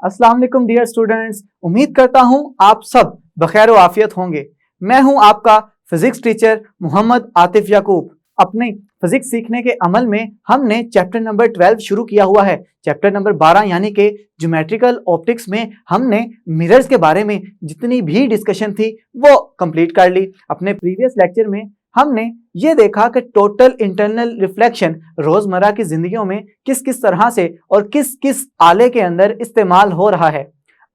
अस्सलाम वालेकुम dear students, उम्मीद करता हूं आप सब बखैर व आफियत होंगे। मैं हूं आपका फिजिक्स टीचर मोहम्मद आतिफ याकूब। अपने फिजिक्स सीखने के अमल में हमने चैप्टर नंबर 12 शुरू किया हुआ है। चैप्टर नंबर 12 यानी कि ज्योमेट्रिकल ऑप्टिक्स में हमने मिरर्स के बारे में जितनी भी डिस्कशन थी वो कंप्लीट कर ली। अपने प्रीवियस लेक्चर में हमने ये देखा कि टोटल इंटरनल रिफ्लेक्शन रोजमर्रा की जिंदगियों में किस किस तरह से और किस किस आले के अंदर इस्तेमाल हो रहा है।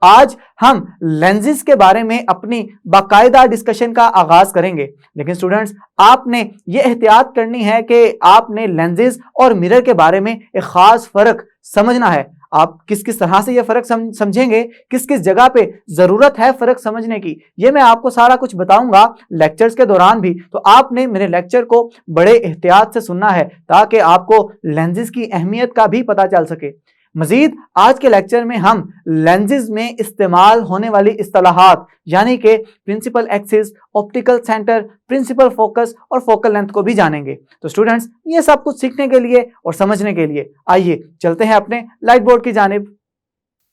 आज हम लेंसेज के बारे में अपनी बाकायदा डिस्कशन का आगाज करेंगे, लेकिन स्टूडेंट्स आपने ये एहतियात करनी है कि आपने लेंसेज और मिरर के बारे में एक खास फर्क समझना है। आप किस किस तरह से ये फर्क समझेंगे, किस किस जगह पे जरूरत है फर्क समझने की, ये मैं आपको सारा कुछ बताऊंगा लेक्चर्स के दौरान भी। तो आपने मेरे लेक्चर को बड़े एहतियात से सुनना है ताकि आपको लेंसेज की अहमियत का भी पता चल सके। मजीद आज के लेक्चर में हम लेंसेज में इस्तेमाल होने वाली इस्तिलाहात यानी कि principal axis, optical centre, principal focus और फोकल लेंथ को भी जानेंगे। तो स्टूडेंट्स ये सब कुछ सीखने के लिए और समझने के लिए आइए चलते हैं अपने लाइट बोर्ड की जानिब।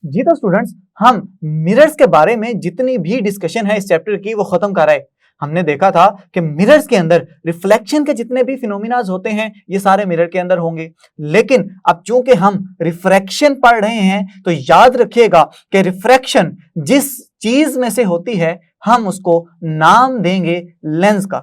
जी तो स्टूडेंट्स हम मिरर्स के बारे में जितनी भी डिस्कशन है इस चैप्टर की वो खत्म कर रहे। हमने देखा था कि मिरर्स के अंदर रिफ्लेक्शन के जितने भी फिनोमिनाज होते हैं ये सारे मिरर के अंदर होंगे, लेकिन अब चूंकि हम रिफ्रैक्शन पढ़ रहे हैं तो याद रखिएगा कि रिफ्रैक्शन जिस चीज में से होती है हम उसको नाम देंगे लेंस का।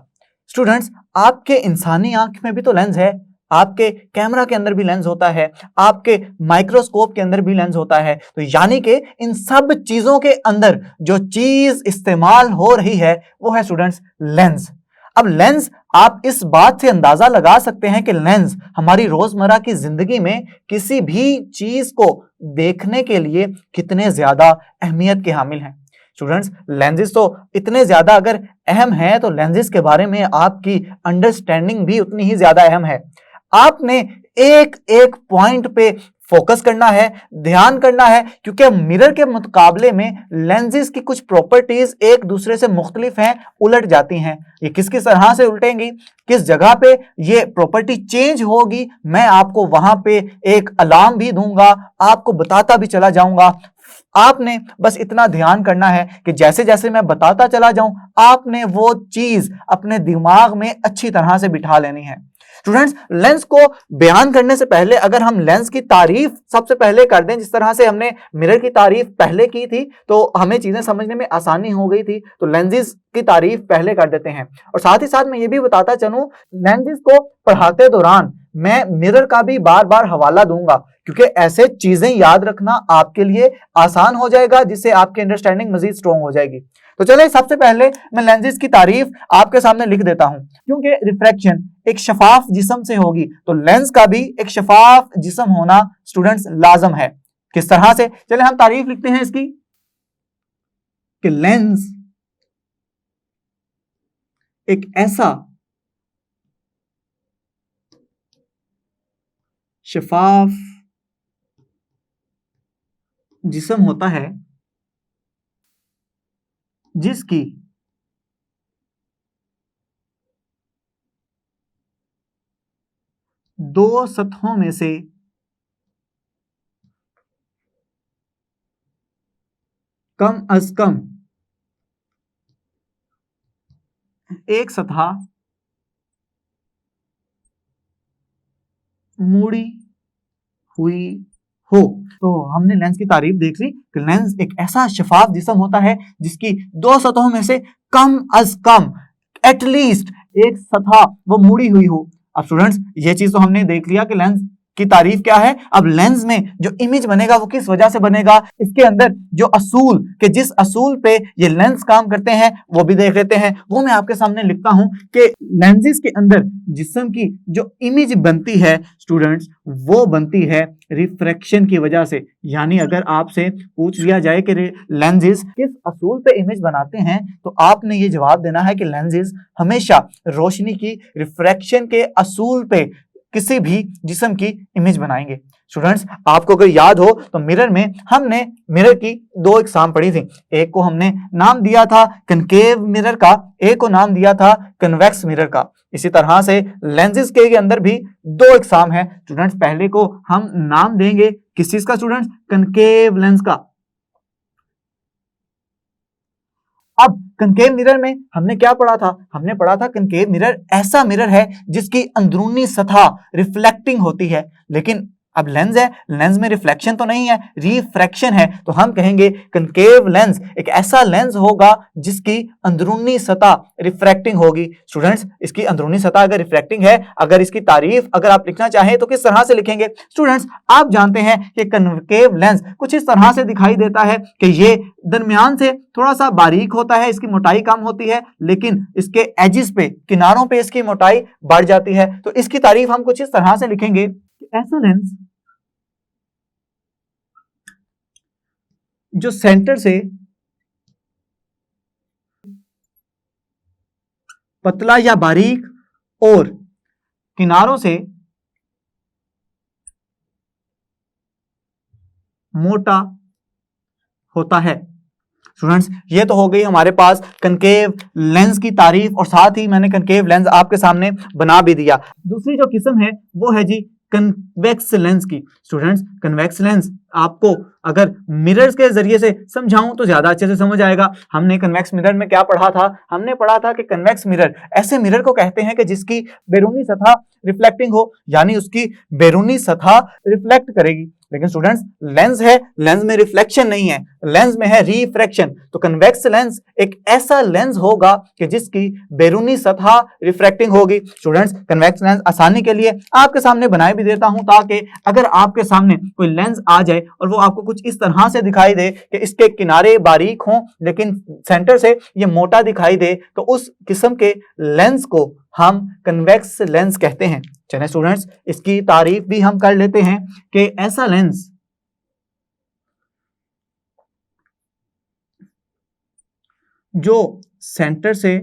स्टूडेंट्स आपके इंसानी आंख में भी तो लेंस है, आपके कैमरा के अंदर भी लेंस होता है, आपके माइक्रोस्कोप के अंदर भी लेंस होता है। तो यानी कि इन सब चीजों के अंदर जो चीज इस्तेमाल हो रही है वो है स्टूडेंट्स लेंस। अब लेंस आप इस बात से अंदाजा लगा सकते हैं कि लेंस हमारी रोजमर्रा की जिंदगी में किसी भी चीज को देखने के लिए कितने ज्यादा अहमियत के हामिल हैं। स्टूडेंट्स लेंसेज तो इतने ज्यादा अगर अहम है तो लेंसेज के बारे में आपकी अंडरस्टैंडिंग भी उतनी ही ज्यादा अहम है। आपने एक एक पॉइंट पे फोकस करना है, ध्यान करना है, क्योंकि मिरर के मुकाबले में लेंसेज की कुछ प्रॉपर्टीज एक दूसरे से मुख्तलिफ हैं, उलट जाती हैं। ये किस किस तरह से उल्टेंगी, किस जगह पे ये प्रॉपर्टी चेंज होगी, मैं आपको वहां पे एक अलार्म भी दूंगा, आपको बताता भी चला जाऊंगा। आपने बस इतना ध्यान करना है कि जैसे जैसे मैं बताता चला जाऊं आपने वो चीज अपने दिमाग में अच्छी तरह से बिठा लेनी है। स्टूडेंट्स लेंस को बयान करने से पहले अगर हम लेंस की तारीफ सबसे पहले कर दें, जिस तरह से हमने मिरर की तारीफ पहले की थी तो हमें चीजें समझने में आसानी हो गई थी, तो लेंसेज की तारीफ पहले कर देते हैं। और साथ ही साथ मैं ये भी बताता चलूं लेंसेज को पढ़ाते दौरान मैं मिरर का भी बार बार हवाला दूंगा, क्योंकि ऐसे चीजें याद रखना आपके लिए आसान हो जाएगा, जिससे आपकी अंडरस्टैंडिंग मजीद स्ट्रॉन्ग हो जाएगी। तो चलिए सबसे पहले मैं लेंसेज की तारीफ आपके सामने लिख देता हूं। क्योंकि रिफ्रैक्शन एक शफाफ जिस्म से होगी तो लेंस का भी एक शफाफ जिस्म होना स्टूडेंट्स लाजम है। किस तरह से, चलिए हम तारीफ लिखते हैं इसकी कि लेंस एक ऐसा शफाफ जिस्म होता है जिसकी दो सतहों में से कम अज कम एक सतह मुड़ी हुई हो। तो हमने लेंस की तारीफ देख ली कि लेंस एक ऐसा शफाफ जिस्म होता है जिसकी दो सतहों में से कम अज कम एटलीस्ट एक सतह वो मुड़ी हुई हो। अब स्टूडेंट्स ये चीज तो हमने देख लिया कि लेंस की तारीफ क्या है। अब लेंस में जो इमेज बनेगा वो किस वजह से बनेगा, इसके अंदर जो असूल के जिस असूल पे ये लेंस काम करते हैं वो भी देख लेते हैं। वो मैं आपके सामने लिखता हूं कि लेंसेज के अंदर जिस्म की जो इमेज बनती है स्टूडेंट्स वो बनती है रिफ्रैक्शन की वजह से। यानी अगर आपसे पूछ लिया जाए कि लेंसेज किस असूल पे इमेज बनाते हैं तो आपने ये जवाब देना है कि लेंसेज हमेशा रोशनी की रिफ्रैक्शन के असूल पे किसी भी जिस्म की इमेज बनाएंगे। स्टूडेंट्स आपको अगर याद हो तो मिरर में हमने मिरर की दो एग्जाम पढ़ी थी। एक को हमने नाम दिया था कनकेव मिरर का, एक को नाम दिया था कन्वेक्स मिरर का। इसी तरह से लेंसेज के अंदर भी दो एग्जाम है। स्टूडेंट्स पहले को हम नाम देंगे किस चीज का स्टूडेंट्स, कनकेव लेंस का। अब कनकेव मिरर में हमने क्या पढ़ा था? हमने पढ़ा था कनकेव मिरर ऐसा मिरर है जिसकी अंदरूनी सतह रिफ्लेक्टिंग होती है, लेकिन अब लेंस है, लेंस में रिफ्लेक्शन तो नहीं है, रिफ्रैक्शन है, तो हम कहेंगे कनकेव लेंस एक ऐसा लेंस होगा जिसकी अंदरूनी सतह रिफ्रैक्टिंग होगी। स्टूडेंट्स, इसकी अंदरूनी सतह अगर रिफ्रैक्टिंग है, अगर इसकी तारीफ अगर आप लिखना चाहें तो किस तरह से लिखेंगे? स्टूडेंट्स, आप जानते हैं कि कनकेव लेंस कुछ इस तरह से दिखाई देता है कि ये दरमियान से थोड़ा सा बारीक होता है, इसकी मोटाई कम होती है, लेकिन इसके एजिस पे, किनारों पे इसकी मोटाई बढ़ जाती है। तो इसकी तारीफ हम कुछ इस तरह से लिखेंगे, ऐसा लेंस जो सेंटर से पतला या बारीक और किनारों से मोटा होता है। स्टूडेंट्स, ये तो हो गई हमारे पास कनकेव लेंस की तारीफ, और साथ ही मैंने कनकेव लेंस आपके सामने बना भी दिया। दूसरी जो किस्म है वो है जी कन्वेक्स लेंस की। स्टूडेंट्स, कन्वेक्स लेंस आपको अगर मिरर्स के जरिए से समझाऊं तो ज्यादा अच्छे से समझ आएगा। हमने कन्वेक्स मिरर में क्या पढ़ा था? हमने पढ़ा था कि कन्वेक्स मिरर ऐसे मिरर को कहते हैं कि जिसकी बैरूनी सतह रिफ्लेक्टिंग हो, यानी उसकी बैरूनी सतह रिफ्लेक्ट करेगी। लेकिन स्टूडेंट्स, लेंस है, लेंस में रिफ्लेक्शन नहीं है, लेंस में है रिफ्रैक्शन। तो कन्वेक्स लेंस एक ऐसा लेंस होगा कि जिसकी बैरूनी सतह रिफ्रैक्टिंग होगी। स्टूडेंट्स, कन्वेक्स लेंस आसानी के लिए आपके सामने बनाए भी देता हूं, ताकि अगर आपके सामने कोई लेंस आ जाए और वो आपको कुछ इस तरह से दिखाई दे कि इसके किनारे बारीक हों लेकिन सेंटर से ये मोटा दिखाई दे, तो उस किस्म के लेंस को हम कन्वेक्स लेंस कहते हैं। चलिए स्टूडेंट्स, इसकी तारीफ भी हम कर लेते हैं कि ऐसा लेंस जो सेंटर से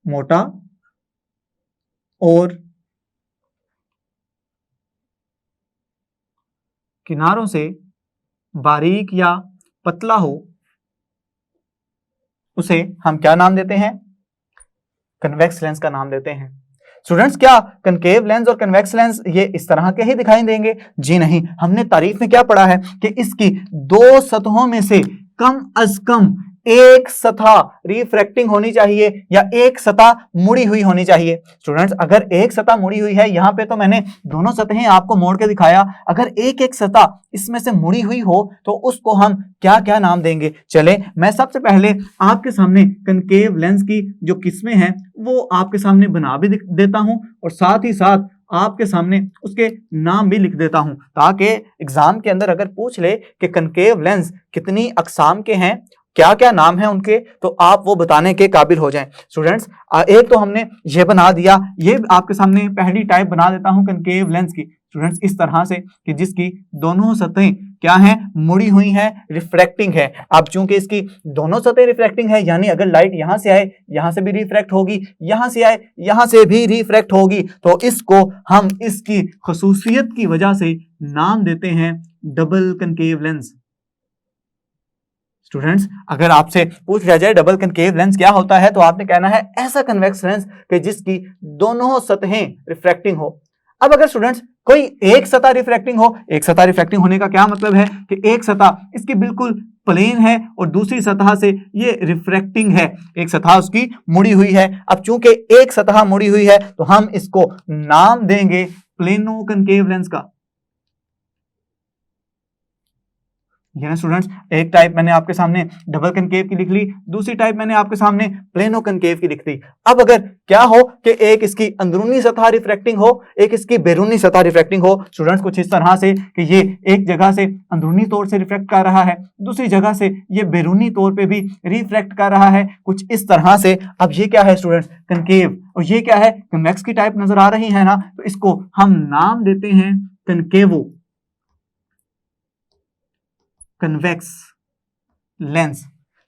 मोटा और किनारों से बारीक या पतला हो, उसे हम क्या नाम देते हैं? कन्वेक्स लेंस का नाम देते हैं। स्टूडेंट्स, क्या कनकेव लेंस और कन्वेक्स लेंस ये इस तरह के ही दिखाई देंगे? जी नहीं, हमने तारीफ में क्या पढ़ा है कि इसकी दो सतहों में से कम अज कम एक सतह रिफ्रैक्टिंग होनी चाहिए या एक सतह मुड़ी हुई होनी चाहिए। स्टूडेंट्स, अगर एक सतह मुड़ी हुई है, यहां पे तो मैंने दोनों सतहें आपको मोड़ के दिखाया, अगर एक एक सतह इसमें से मुड़ी हुई हो तो उसको हम क्या क्या नाम देंगे? चले, मैं सबसे पहले आपके सामने कनकेव लेंस की जो किस्में हैं वो आपके सामने बना भी देता हूं, और साथ ही साथ आपके सामने उसके नाम भी लिख देता हूं, ताकि एग्जाम के अंदर अगर पूछ ले कि कनकेव लेंस कितनी अकसाम के हैं, क्या क्या नाम है उनके, तो आप वो बताने के काबिल हो जाएं। स्टूडेंट्स, एक तो हमने ये बना दिया, ये आपके सामने पहली टाइप बना देता हूं कनकेव लेंस की। स्टूडेंट्स, इस तरह से कि जिसकी दोनों सतहें क्या हैं? मुड़ी हुई हैं, रिफ्रैक्टिंग है। अब चूंकि इसकी दोनों सतहें रिफ्रैक्टिंग है, यानी अगर लाइट यहां से आए यहां से भी रिफ्रैक्ट होगी, यहां से आए यहां से भी रिफ्रैक्ट होगी, तो इसको हम इसकी खसूसियत की वजह से नाम देते हैं डबल कनकेव लेंस। स्टूडेंट्स, अगर आपसे पूछ लिया जाए डबल कनकेव लेंस क्या होता है, तो आपने कहना है ऐसा कन्वेक्स लेंस कि जिसकी दोनों सतहें रिफ्रैक्टिंग हो। अब अगर स्टूडेंट्स कोई एक सतह रिफ्रैक्टिंग हो, एक सतह रिफ्रैक्टिंग होने का क्या मतलब है कि एक सतह इसकी बिल्कुल प्लेन है और दूसरी सतह से ये रिफ्रैक्टिंग है, एक सतह उसकी मुड़ी हुई है। अब चूंकि एक सतह मुड़ी हुई है तो हम इसको नाम देंगे प्लेनो कनकेव लेंस का। ये ना स्टूडेंट्स, एक टाइप मैंने आपके सामने डबल कनकेव की लिख ली, दूसरी टाइप मैंने आपके सामने प्लेनो कनकेव की लिख दी। अब अगर क्या हो कि एक इसकी अंदरूनी सतह रिफ्रैक्टिंग हो, एक इसकी बैरूनी सतह रिफ्रैक्टिंग हो, स्टूडेंट्स कुछ इस तरह से कि ये एक जगह से अंदरूनी तौर से रिफ्रैक्ट कर रहा है, दूसरी जगह से ये बैरूनी तौर पे भी रिफ्रैक्ट कर रहा है, कुछ इस तरह से। अब ये क्या है स्टूडेंट्स? कनकेव, और ये क्या है? कन्वेक्स की टाइप नजर आ रही है ना, तो इसको हम नाम देते हैं कनकेवो कन्वेक्स लेंस।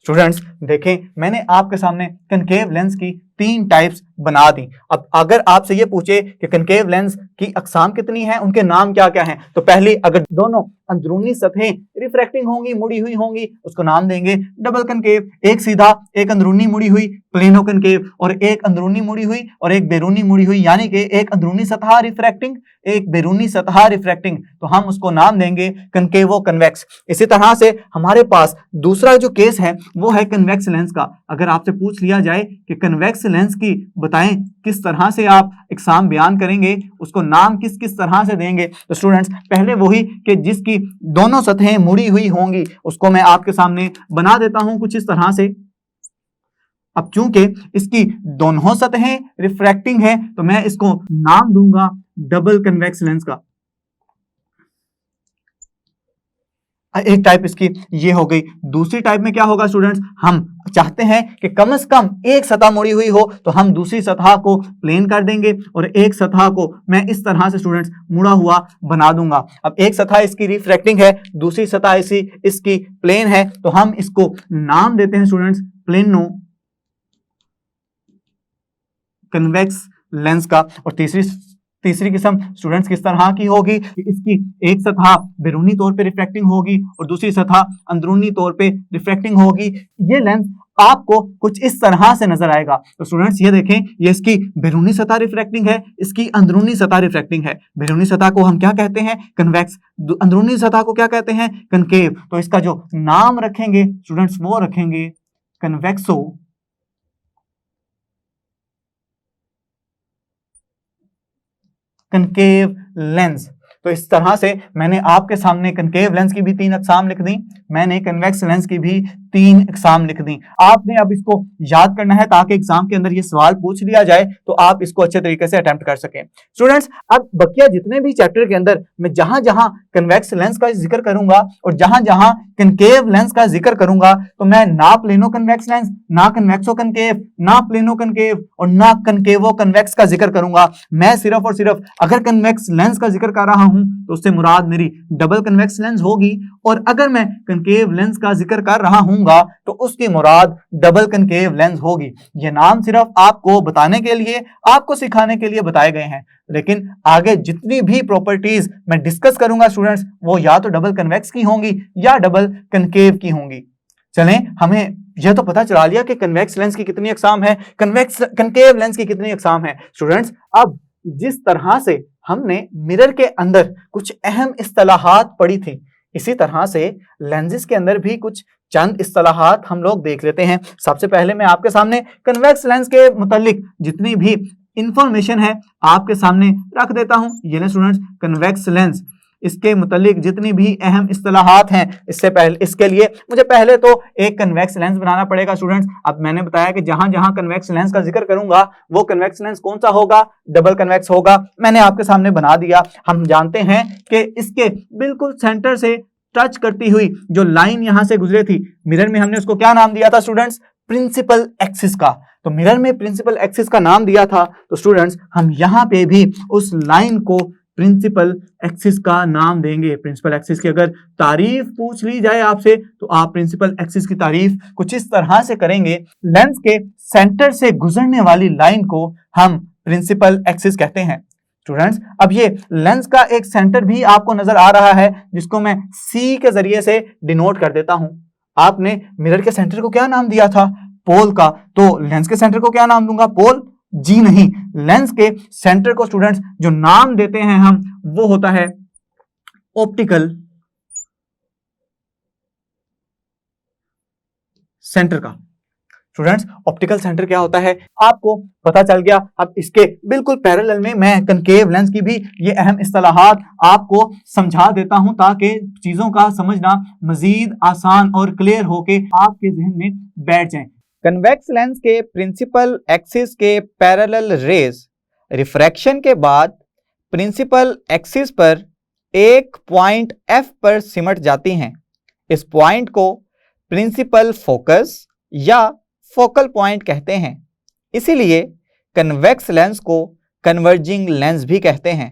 स्टूडेंट्स, देखें मैंने आपके सामने कनकेव लेंस की 3 टाइप्स बना दी। अब अगर आपसे ये पूछे कि कनकेव लेंस की अकसाम कितनी हैं, उनके नाम क्या क्या हैं, तो पहली अगर दोनों अंदरूनी सतहें रिफ्रैक्टिंग होंगी, मुड़ी हुई होंगी, उसको नाम देंगे डबल कनकेव। एक सीधा, एक अंदरूनी मुड़ी हुई प्लेनो कनकेव, और एक अंदरूनी मुड़ी हुई और एक बैरूनी मुड़ी हुई, यानी कि एक अंदरूनी सतह रिफ्रैक्टिंग, एक बैरूनी सतह रिफ्रैक्टिंग, तो हम उसको नाम देंगे कनकेवो कन्वेक्स। इसी तरह से हमारे पास दूसरा जो केस है वो है कन्वेक्स लेंस का। अगर आपसे पूछ लिया जाए कि कन्वेक्स लेंस की बताएं किस तरह से आप एग्जाम बयान करेंगे, उसको नाम किस किस तरह से देंगे, तो स्टूडेंट्स पहले वही कि जिसकी दोनों सतहें मुड़ी हुई होंगी उसको मैं आपके सामने बना देता हूं कुछ इस तरह से। अब चूंकि इसकी दोनों सतहें रिफ्रैक्टिंग है तो मैं इसको नाम दूंगा डबल कन्वेक्स लेंस का। एक टाइप इसकी ये हो गई। दूसरी टाइप में क्या होगा स्टूडेंट्स, हम चाहते हैं कि कम से कम एक सतह मुड़ी हुई हो तो हम दूसरी सतह को प्लेन कर देंगे और एक सतह को मैं इस तरह से स्टूडेंट्स मुड़ा हुआ बना दूंगा। अब एक सतह इसकी रिफ्रैक्टिंग है, दूसरी सतह इसकी प्लेन है, तो हम इसको नाम देते हैं स्टूडेंट्स प्लेनो कन्वेक्स लेंस का। और तीसरी किस्म स्टूडेंट्स किस तरह की होगी कि इसकी एक सतह बैरूनी तौर पे रिफ्रैक्टिंग होगी और दूसरी सतह अंदरूनी तौर पे रिफ्रैक्टिंग होगी। ये लेंस आपको कुछ इस तरह से नजर आएगा। तो स्टूडेंट्स ये देखें, ये इसकी बैरूनी सतह रिफ्रैक्टिंग है, इसकी अंदरूनी सतह रिफ्रैक्टिंग है। बैरूनी सतह को हम क्या कहते हैं, कन्वेक्स, अंदरूनी सतह को क्या कहते हैं, कनकेव। तो इसका जो नाम रखेंगे स्टूडेंट्स वो रखेंगे कन्वेक्सो कनकेव लेंस। तो इस तरह से मैंने आपके सामने कनकेव लेंस की भी 3 अकसाम लिख दी, मैंने कन्वेक्स लेंस की भी 3 अकसाम लिख दी। आपने अब इसको याद करना है ताकि एग्जाम के अंदर ये सवाल पूछ लिया जाए तो आप इसको अच्छे तरीके से अटेम्प्ट कर सकें। स्टूडेंट्स अब बकिया जितने भी चैप्टर के अंदर मैं जहां जहां कन्वेक्स लेंस का जिक्र करूंगा और जहां जहां कनकेव लेंस का जिक्र करूंगा तो मैं ना प्लेनो कन्वेक्स लेंस, ना कन्वेक्सो कनकेव, ना प्लेनो कनकेव और ना कनकेवो कन्वेक्स का जिक्र करूंगा। मैं सिर्फ और सिर्फ अगर कन्वेक्स लेंस का जिक्र कर रहा हूं तो उससे मुराद मेरी डबल कन्वेक्स लेंस होगी, और अगर मैं कनकेव लेंस का जिक्र कर रहा हूंगा तो उसकी मुराद डबल कनकेव लेंस होगी। ये नाम सिर्फ आपको बताने के लिए, आपको सिखाने के लिए बताए गए हैं, लेकिन आगे जितनी भी प्रॉपर्टीज मैं डिस्कस करूंगा स्टूडेंट्स वो या तो डबल कन्वेक्स की होंगी या डबल कनकेव की होंगी। चलें, हमें यह तो पता चला लिया कि कन्वेक्स लेंस की कितनी अकसाम है, कनकेव लेंस की कितनी अकसाम है। स्टूडेंट्स अब जिस तरह से हमने मिरर के अंदर कुछ अहम इस्तिलाहात पढ़ी थी, इसी तरह से लेंसेज के अंदर भी कुछ चंद इस्तिलाहात हम लोग देख लेते हैं। सबसे पहले मैं आपके सामने कन्वेक्स लेंस के मुतालिक जितनी भी इंफॉर्मेशन है आपके सामने रख देता हूं। ये ले स्टूडेंट्स, कन्वेक्स लेंस, इसके मुतालिक जितनी भी अहम इस्तिलाहात हैं, इससे पहले इसके लिए मुझे पहले तो एक कन्वेक्स लेंस बनाना पड़ेगा स्टूडेंट्स। अब मैंने बताया कि जहां जहां कन्वेक्स लेंस का जिक्र करूंगा वो कन्वेक्स लेंस कौन सा होगा, डबल कन्वेक्स होगा। मैंने आपके सामने बना दिया। हम जानते हैं कि इसके बिल्कुल सेंटर से टच करती हुई जो लाइन यहां से गुजरे थी मिरर में, हमने उसको क्या नाम दिया था स्टूडेंट्स, प्रिंसिपल एक्सिस का। तो मिरर में प्रिंसिपल एक्सिस का नाम दिया था, तो स्टूडेंट्स हम यहां पे भी उस लाइन को प्रिंसिपल एक्सिस का नाम देंगे। प्रिंसिपल एक्सिस की अगर तारीफ पूछ ली जाए आपसे तो आप प्रिंसिपल एक्सिस की तारीफ कुछ इस तरह से करेंगे, लेंस के सेंटर से गुजरने वाली लाइन को हम प्रिंसिपल एक्सिस कहते हैं। स्टूडेंट्स अब ये लेंस का एक सेंटर भी आपको नजर आ रहा है जिसको मैं सी के जरिए से डिनोट कर देता हूं। आपने मिरर के सेंटर को क्या नाम दिया था, पोल का, तो लेंस के सेंटर को क्या नाम दूंगा, पोल? जी नहीं, लेंस के सेंटर को स्टूडेंट्स जो नाम देते हैं हम वो होता है ऑप्टिकल सेंटर का। स्टूडेंट्स ऑप्टिकल सेंटर क्या होता है आपको पता चल गया। अब इसके बिल्कुल पैरेलल में मैं कनकेव लेंस की भी ये अहम इस्तिलाहात आपको समझा देता हूं ताकि चीजों का समझना मजीद आसान और क्लियर होके आपके जहन में बैठ जाए। कन्वेक्स लेंस के प्रिंसिपल एक्सिस के पैरेलल रेज रिफ्रैक्शन के बाद प्रिंसिपल एक्सिस पर एक पॉइंट F पर सिमट जाती हैं। इस पॉइंट को प्रिंसिपल फोकस या फोकल पॉइंट कहते हैं। इसीलिए कन्वेक्स लेंस को कन्वर्जिंग लेंस भी कहते हैं।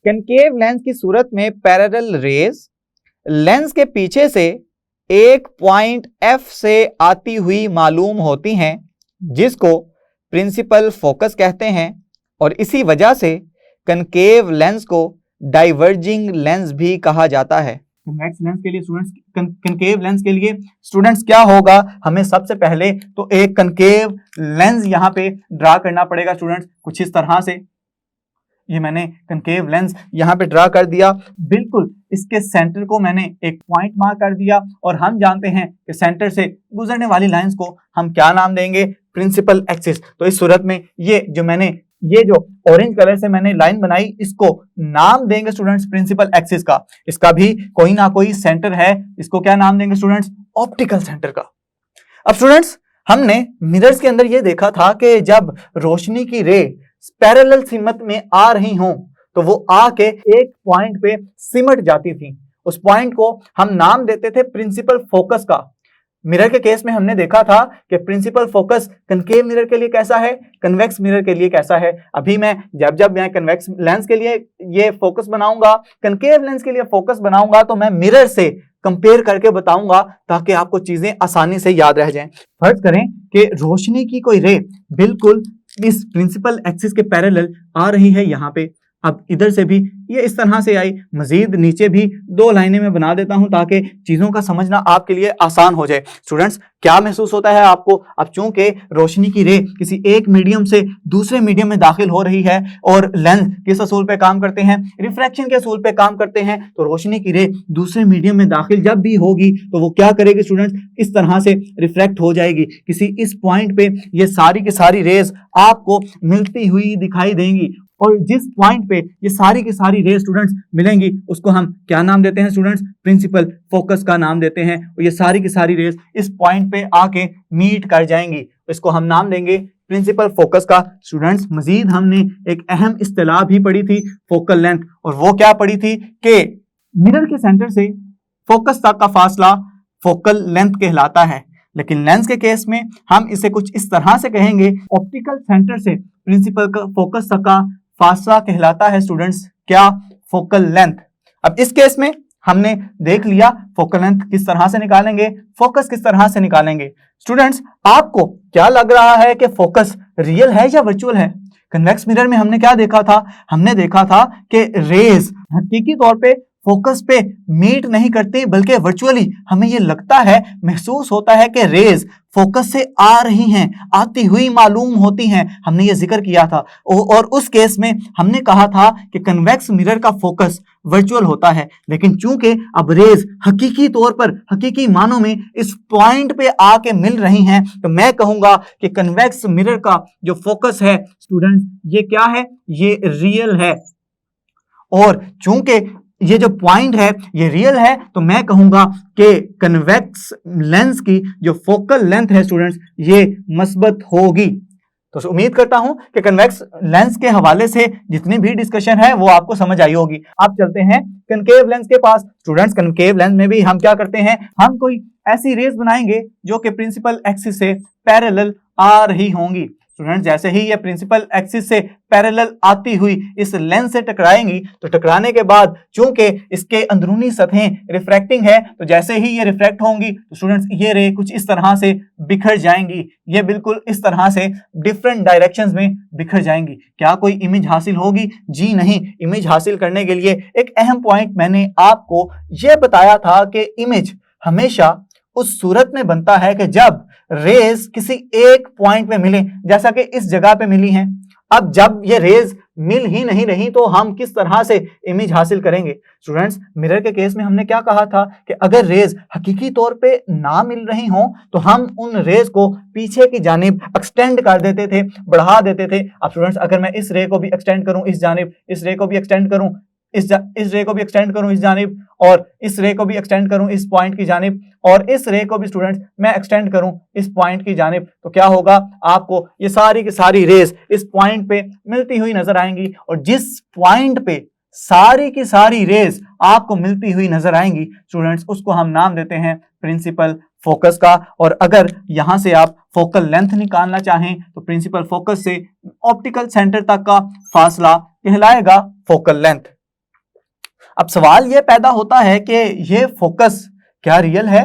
कनकेव लेंस की सूरत में पैरेलल रेज लेंस के पीछे से एक पॉइंट F से आती हुई मालूम होती हैं, जिसको प्रिंसिपल फोकस कहते हैं और इसी वजह से कनकेव लेंस को डाइवर्जिंग लेंस भी कहा जाता है। कन्वेक्स लेंस के लिए स्टूडेंट्स, कनकेव लेंस के लिए स्टूडेंट्स क्या होगा, हमें सबसे पहले तो एक कनकेव लेंस यहाँ पे ड्रा करना पड़ेगा स्टूडेंट्स, कुछ इस तरह से। ये मैंने कनकेव लेंस यहाँ पे ड्रा कर दिया, बिल्कुल इसके सेंटर को मैंने एक पॉइंट मार्क कर दिया और हम जानते हैं कि सेंटर से गुजरने वाली लाइंस को हम क्या नाम देंगे, प्रिंसिपल एक्सिस। तो इस सूरत में ये जो ऑरेंज कलर से मैंने लाइन बनाई, इसको नाम देंगे स्टूडेंट्स प्रिंसिपल एक्सिस का। इसका भी कोई ना कोई सेंटर है, इसको क्या नाम देंगे स्टूडेंट्स, ऑप्टिकल सेंटर का। अब स्टूडेंट्स, हमने मिरर्स के अंदर ये देखा था कि जब रोशनी की रे पैरेलल सिमत में आ रही हों तो वो आके एक पॉइंट पे सिमट जाती थी, उस पॉइंट को हम नाम देते थे प्रिंसिपल फोकस का। मिरर के केस में हमने देखा था कि प्रिंसिपल फोकस कनकेव मिरर के लिए कैसा है, कन्वेक्स मिरर के लिए कैसा है। अभी मैं जब मैं कन्वेक्स लेंस के लिए ये फोकस बनाऊंगा, कनकेव लेंस के लिए फोकस बनाऊंगा, तो मैं मिरर से कंपेयर करके बताऊंगा ताकि आपको चीजें आसानी से याद रह जाएं। फर्ज करें कि रोशनी की कोई रे बिल्कुल इस प्रिंसिपल एक्सिस के पैरेलल आ रही है यहाँ पे। अब इधर से भी ये इस तरह से आई, मजीद नीचे भी दो लाइनें में बना देता हूं ताकि चीजों का समझना आपके लिए आसान हो जाए। स्टूडेंट्स, क्या महसूस होता है आपको, अब चूंकि रोशनी की रे किसी एक मीडियम से दूसरे मीडियम में दाखिल हो रही है और लेंस किस असूल पे काम करते हैं, रिफ्रैक्शन के असूल पे काम करते हैं, तो रोशनी की रे दूसरे मीडियम में दाखिल जब भी होगी तो वो क्या करेगी स्टूडेंट्स, इस तरह से रिफ्रैक्ट हो जाएगी। किसी इस पॉइंट पे ये सारी की सारी रेज आपको मिलती हुई दिखाई देंगी और जिस पॉइंट पे ये सारी की सारी रेज स्टूडेंट्स मिलेंगी उसको हम क्या नाम देते हैं स्टूडेंट्स, प्रिंसिपल फोकस का नाम देते हैं। और ये सारी की सारी रेज इस पॉइंट पे आके मीट कर जाएंगी, इसको हम नाम देंगे प्रिंसिपल फोकस का। स्टूडेंट्स, मजीद हमने एक अहम इस्तेलाह भी पढ़ी थी, फोकल लेंथ, और वो क्या पढ़ी थी कि मिरर के सेंटर से फोकस तक का फासला फोकल लेंथ कहलाता है। लेकिन लेंस के केस में हम इसे कुछ इस तरह से कहेंगे, ऑप्टिकल सेंटर से प्रिंसिपल का फोकस तक का फासला कहलाता है स्टूडेंट्स क्या, फोकल लेंथ। अब इस केस में हमने देख लिया फोकल लेंथ किस तरह से निकालेंगे, फोकस किस तरह से निकालेंगे। स्टूडेंट्स, आपको क्या लग रहा है कि फोकस रियल है या वर्चुअल है? कन्वेक्स मिरर में हमने क्या देखा था, हमने देखा था कि रेज हकीकी तौर पे फोकस पे मीट नहीं करते, बल्कि वर्चुअली हमें ये लगता है, महसूस होता है कि रेज फोकस से आ रही हैं, आती हुई मालूम होती हैं। हमने ये जिक्र किया था और उस केस में हमने कहा था कि कन्वेक्स मिरर का फोकस वर्चुअल होता है। लेकिन चूंकि अब रेज हकीकी तौर पर, हकीकी मानों में इस पॉइंट पे आके मिल रही हैं, तो मैं कहूंगा कि कन्वेक्स मिरर का जो फोकस है स्टूडेंट्स, ये क्या है, ये रियल है। और चूंकि ये जो पॉइंट है ये रियल है, तो मैं कहूंगा कि कन्वेक्स लेंस की जो फोकल लेंथ है स्टूडेंट्स, ये मस्बत होगी। तो उम्मीद करता हूं कि कन्वेक्स लेंस के हवाले से जितनी भी डिस्कशन है वो आपको समझ आई होगी। आप चलते हैं कनकेव लेंस के पास। स्टूडेंट्स, कनकेव लेंस में भी हम क्या करते हैं, हम कोई ऐसी रेज बनाएंगे जो कि प्रिंसिपल एक्सिस से पैरेलल आ रही होंगी। स्टूडेंट्स, जैसे ही ये प्रिंसिपल एक्सिस से पैरेलल आती हुई इस लेंस से टकराएंगी, तो टकराने के बाद चूंकि इसके अंदरूनी सतहें रिफ्रैक्टिंग है, तो जैसे ही ये रिफ्रैक्ट होंगी तो स्टूडेंट्स ये रे कुछ इस तरह से बिखर जाएंगी, ये बिल्कुल इस तरह से डिफरेंट डायरेक्शंस में बिखर जाएंगी। क्या कोई इमेज हासिल होगी? जी नहीं। इमेज हासिल करने के लिए एक अहम पॉइंट मैंने आपको यह बताया था कि इमेज हमेशा उस सूरत में बनता है कि जब रेज किसी एक पॉइंट पे मिले, जैसा कि इस जगह पे मिली हैं। अब जब ये रेज मिल ही नहीं रही तो हम किस तरह से इमेज हासिल करेंगे? स्टूडेंट्स, मिरर के केस में हमने क्या कहा था कि अगर रेज हकीकी तौर पे ना मिल रही हो तो हम उन रेज को पीछे की जानिब एक्सटेंड कर देते थे, बढ़ा देते थे। अब स्टूडेंट्स, अगर मैं इस रे को भी एक्सटेंड करूं इस जानिब, इस रे को भी एक्सटेंड करूं इस रे को भी एक्सटेंड करूं इस जानिब, और इस रे को भी एक्सटेंड करूं इस पॉइंट की जानिब, और इस रे को भी स्टूडेंट्स मैं एक्सटेंड करूं इस पॉइंट की जानिब, तो क्या होगा, आपको ये सारी की सारी रेज इस पॉइंट पे मिलती हुई नजर आएंगी। और जिस पॉइंट पे सारी की सारी रेज आपको मिलती हुई नजर आएंगी स्टूडेंट्स, उसको हम नाम देते हैं प्रिंसिपल फोकस का। और अगर यहां से आप फोकल लेंथ निकालना चाहें तो प्रिंसिपल फोकस से ऑप्टिकल सेंटर तक का फासला कहलाएगा फोकल लेंथ। अब सवाल यह पैदा होता है कि यह फोकस क्या रियल है,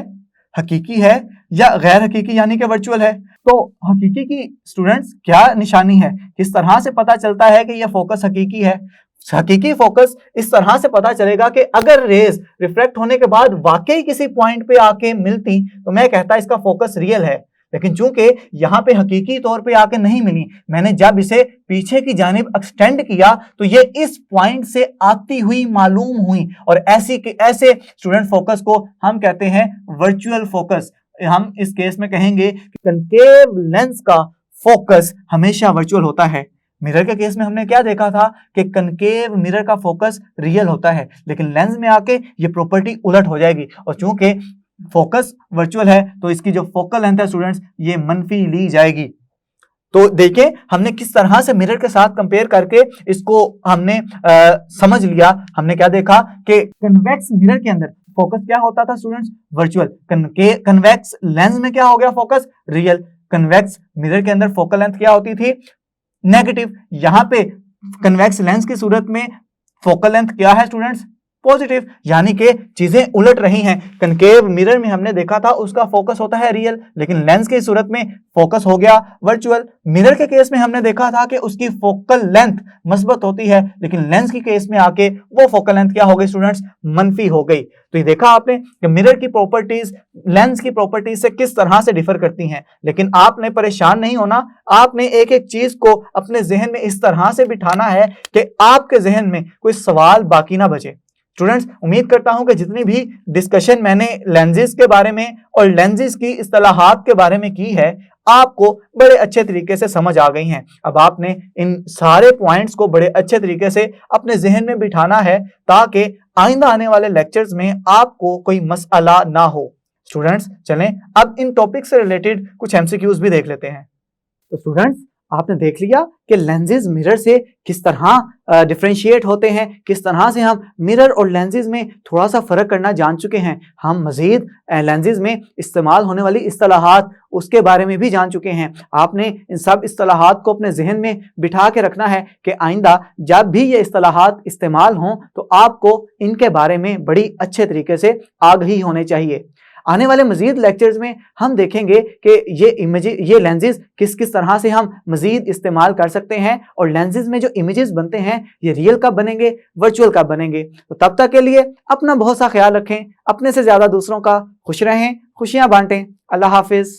हकीकी है या गैर हकीकी यानी कि वर्चुअल है? तो हकीकी की स्टूडेंट्स क्या निशानी है, किस तरह से पता चलता है कि यह फोकस हकीकी है? हकीकी फोकस इस तरह से पता चलेगा कि अगर रेज रिफ्रैक्ट होने के बाद वाकई किसी पॉइंट पे आके मिलती तो मैं कहता इसका फोकस रियल है, लेकिन चूंकि यहाँ पे हकीकी तौर पे आके नहीं मिली, मैंने जब इसे पीछे की जानिब एक्सटेंड किया तो ये इस पॉइंट से आती हुई मालूम हुई, और ऐसे स्टूडेंट फोकस को हम कहते हैं वर्चुअल फोकस। हम इस केस में कहेंगे कि कनकेव लेंस का फोकस हमेशा वर्चुअल होता है। मिरर के केस में हमने क्या देखा था कि कनकेव मिरर का फोकस रियल होता है, लेकिन लेंस में आके ये प्रॉपर्टी उलट हो जाएगी, और चूंकि फोकस वर्चुअल है तो इसकी जो फोकल लेंथ है स्टूडेंट्स ये मनफी ली जाएगी। तो देखिए हमने किस तरह से मिरर के साथ कंपेयर करके इसको हमने समझ लिया। हमने क्या देखा कि कन्वेक्स मिरर के अंदर फोकस क्या होता था स्टूडेंट्स, वर्चुअल। कन्वेक्स लेंस में क्या हो गया, फोकस रियल। कन्वेक्स मिरर के अंदर फोकल लेंथ क्या होती थी, नेगेटिव। यहां पे कन्वेक्स लेंस की सूरत में फोकल लेंथ क्या है स्टूडेंट्स, पॉजिटिव। यानी कि चीजें उलट रही हैं। कनकेव मिरर में हमने देखा था उसका फोकस होता है रियल, लेकिन लेंस की सूरत में फोकस हो गया वर्चुअल। मिरर के केस में हमने देखा था कि उसकी फोकल लेंथ मस्बत होती है, लेकिन लेंस की केस में आके वो फोकल लेंथ क्या हो गई स्टूडेंट्स, मनफी हो गई। तो ये देखा आपने कि मिरर की प्रॉपर्टीज लेंस की प्रॉपर्टीज से किस तरह से डिफर करती हैं। लेकिन आपने परेशान नहीं होना, आपने एक एक चीज को अपने जहन में इस तरह से बिठाना है कि आपके जहन में कोई सवाल बाकी ना बचे। स्टूडेंट्स उम्मीद करता हूं कि जितनी भी डिस्कशन मैंने लेंजेस के बारे में और लेंजेस की इस्तिलाहात के बारे में की है आपको बड़े अच्छे तरीके से समझ आ गई हैं। अब आपने इन सारे पॉइंट्स को बड़े अच्छे तरीके से अपने जहन में बिठाना है ताकि आइंदा आने वाले लेक्चर्स में आपको कोई मसला ना हो। स्टूडेंट्स चलें अब इन टॉपिक से रिलेटेड कुछ एमसीक्यूज भी देख लेते हैं। तो स्टूडेंट्स आपने देख लिया कि लेंजेस मिरर से किस तरह डिफरेंशिएट होते हैं, किस तरह से हम मिरर और लेंजेस में थोड़ा सा फर्क करना जान चुके हैं। हम मजीद लेंजेस में इस्तेमाल होने वाली इस्तिलाहात उसके बारे में भी जान चुके हैं। आपने इन सब इस्तिलाहात को अपने जहन में बिठा के रखना है कि आइंदा जब भी ये इस्तिलाहात इस्तेमाल हों तो आपको इनके बारे में बड़ी अच्छे तरीके से आगाही होनी चाहिए। आने वाले मजीद लेक्चर्स में हम देखेंगे कि ये लेंजेस किस किस तरह से हम मजीद इस्तेमाल कर सकते हैं, और लेंजेस में जो इमेजेस बनते हैं ये रियल कब बनेंगे, वर्चुअल कब बनेंगे। तो तब तक के लिए अपना बहुत सा ख्याल रखें, अपने से ज्यादा दूसरों का खुश रहें, खुशियां बांटें। अल्लाह हाफिज।